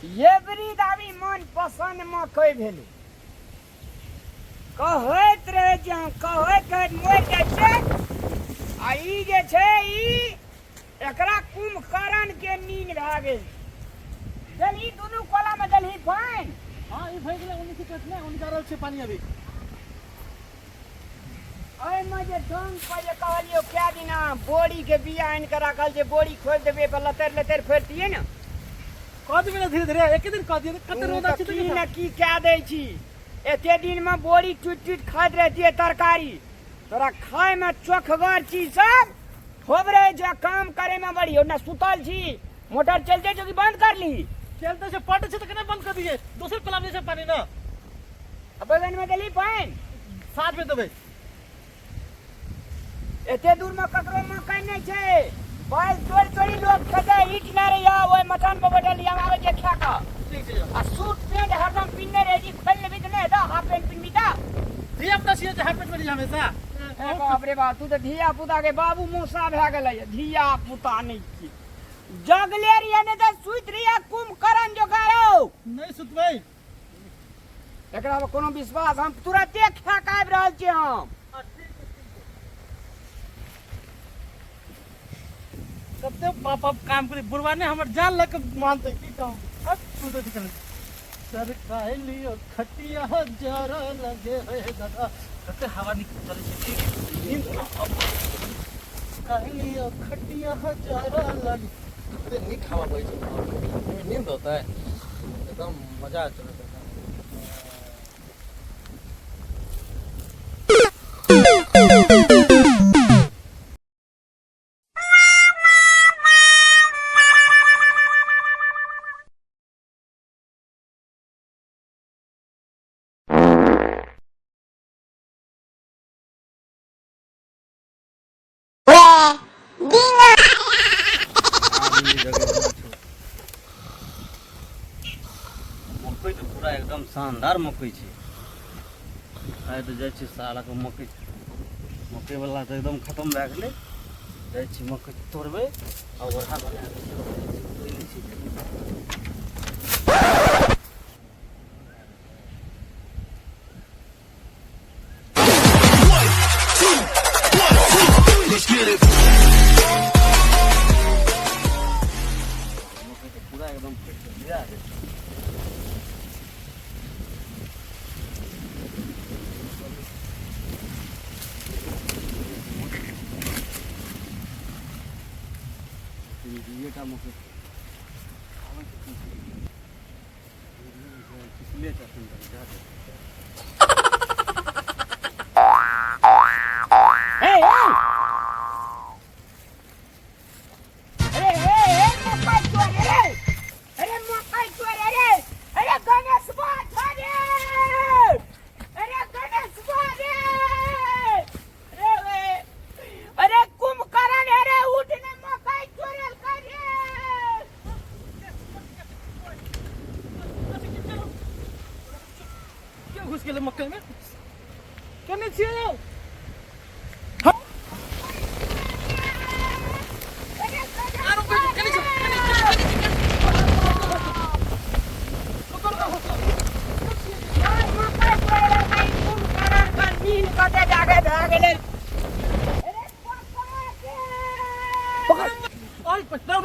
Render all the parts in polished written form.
Every दावी मन पसंद मकई भेले कहैत रहे जे कहैत मोर जे छै आ ई जे छै ई एकरा कुंभकर्ण के नींद भए गेल देलही दुनू कोला में देलही पानि। हाँ ई भए गेलै उन्हीं के कटने उनका रहल छै पानी अभी एहिमे जे ढंग पर जे कहलियो क्या दिना बोरी के बिया आनि के राखल छै बोरी खोल देबे पर लतर लतर फेरतिए ने कह देबै ना धीरे धीरे एक दिन कह दिए कते रोदा छै की न की कह दै छी एते दिन में बोरी टूट टूट खाइत रहतिए तरकारी तोरा खाए में चोखगर चीज सब खोबरे जो काम करे में बड़ी ना सुतल छी मोटर चलते जो कि बंद कर ली चलते से पट छै त केना बंद कर दिए दोसर कलाम जे छै पानी ना अब बगन में देली पानी साथ में देबै एते दूर में ककरो मकई नहीं छै बस तोड़ तोड़ी लोग खदे ईट ना रे या ओए मकान पर बैठल या आवे जे खा का ठीक छै आ सूट पैंट हरदम पिन्ने रहे जी खोल लेबी त नहीं दा हाफ पैंट पिनबी दा धिया पुता छियै जे हाथ पेट में हमेशा बाप रे बाप तू तो धिया पुता के बाबू मौसा भए गेलै धिया पुता नहीं छी जगले रिया ने त सुइत रिया कुंभकर्ण जो गायो नहीं सुतबै एकरा पर कोनो विश्वास हम तुरंते खा के आबि रहल छी हम कते पाप काम करे बुढ़वा ने हमर जान लग मानते की कहूं अब सुतो दिखन सरकाई लियो खटिया जरा लगे है दादा कते हवा निकल चले छै नींद काई लियो खटिया जरा लगे कते नीक हवा बहै छै नींद होता है एकदम मजा चले मकई तो पूरा एकदम शानदार मकई छै आइ तो जाइ छी साला के मकई वाला तो एकदम खत्म भए गेलै जाइ छी मकई तोड़बै आ ओढ़ा बना पूरा एकदम गिरा दे ये काम हो इसलिए चाहते हैं घुस गेले मकई में केने छियै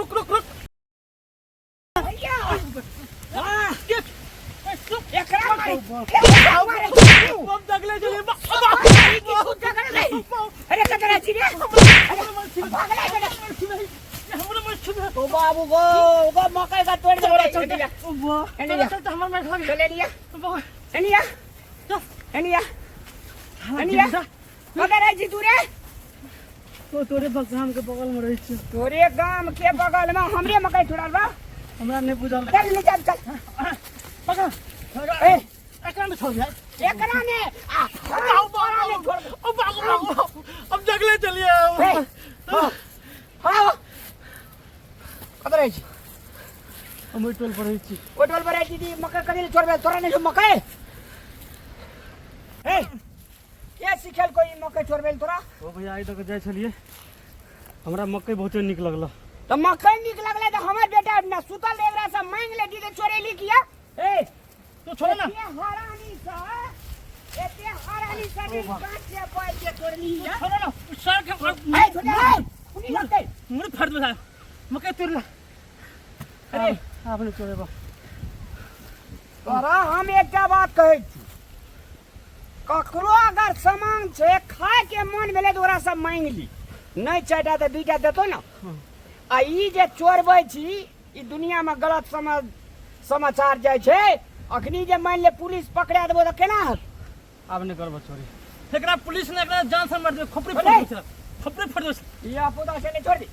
रुक रुक रुक बाबू गो मकई का तोड़ दे चल हमर में खा ले लिया एनिया एनिया एनिया कदर है जी तू रे तो तोरे गाम के बगल में रही छी तोरे गाम के बगल में हमरे मकई छोड़ल बा हमरा नहीं बुझल चल ले चल पकड़ ए एकरा में छोड़ जाए एकरा ने ओ बाबू अब जगले चलिए हां कदर है जी हम टोल पर रही छी ओ टोल पर रही थी मकई कदी छोड़बे तोरा ने मकई ए ये सिखल कोई मकई छोड़बे तोरा ओ भैया आई तक जाय छलिए हमरा मकई बहुते निक लगला तो मकई निक लगले तो हमर बेटा ना सुतल एकरा से मांग ले दी के चोरेली दिन काट के पाई के तोड़ली है छोड़ो ना सर के ए छोटा कुनी लगते मुड़ फट दो मकई तोड़ला अरे आपने तोड़े बा तोरा हम एकटा बात कहै छी ककरो अगर सामान छै खाए के मन भेले तो ओरा सब मांग ली नहीं चाहता तो दुईटा देतो ना आ ई जे चोरबै छी ई दुनिया में गलत समाचार जाय छै अखनी जे मान ले पुलिस पकड़ा देबो तो केना हत आपने करबा चोरी एकरा पुलिस ने एकरा जान से मार दे खोपड़ी फट दो ये आपदा से नहीं छोड़ दी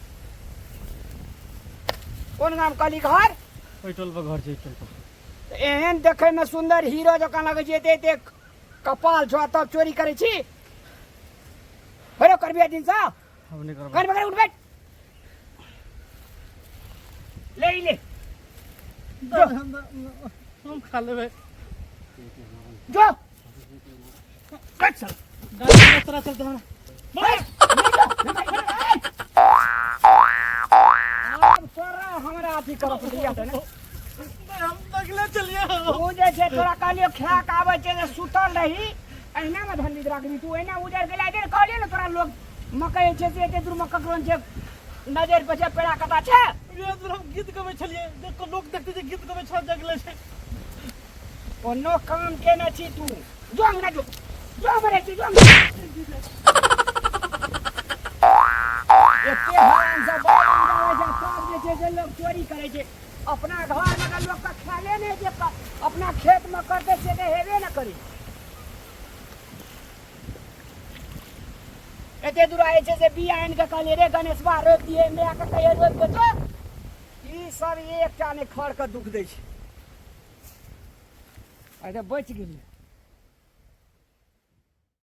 कौन नाम काली घर ओइ टोल पर घर छै टोल पर एहन देखे में सुंदर हीरो जकां लगे छै एते कपाल छौ तब चोरी करे छी हेरो करबिया दिन सा आपने करबा कर उठ बैठ ले हम खा लेबे जो कट चल गाड़ी तरह चलते हैं अब तोरा हमरा अथी करब लिया त ना हम तकले चलिए तू जे छै तोरा कहलियो खा के आबै छै जे सुतल रही एहिना में धन विद राखबी तू एहिना उजर गेला दे कहलियो ना तोरा लोग मकई छै से एते दूर में ककरो छै नजर पे छै पेड़ा कता छै हम गीत गबै छलिए देखो लोग देखते जे गीत गबै छ जगले छै कोनो काम केने छी तू जो हमरा जो मरे छी जो एते भगवान से बाल जावे छै सब जे छै जे लोग चोरी करे छै अपना घर में लोग का ख्याले नहीं जे अपना खेत में करते से हेबे न करी एते दूर आए छै से बिया आनि के कहलिए रे गणेशवा रोप दिए मैं आके कहिए रोप के तो ई सब एकटा ने खड़ के दुख दै छै अरे बच गेली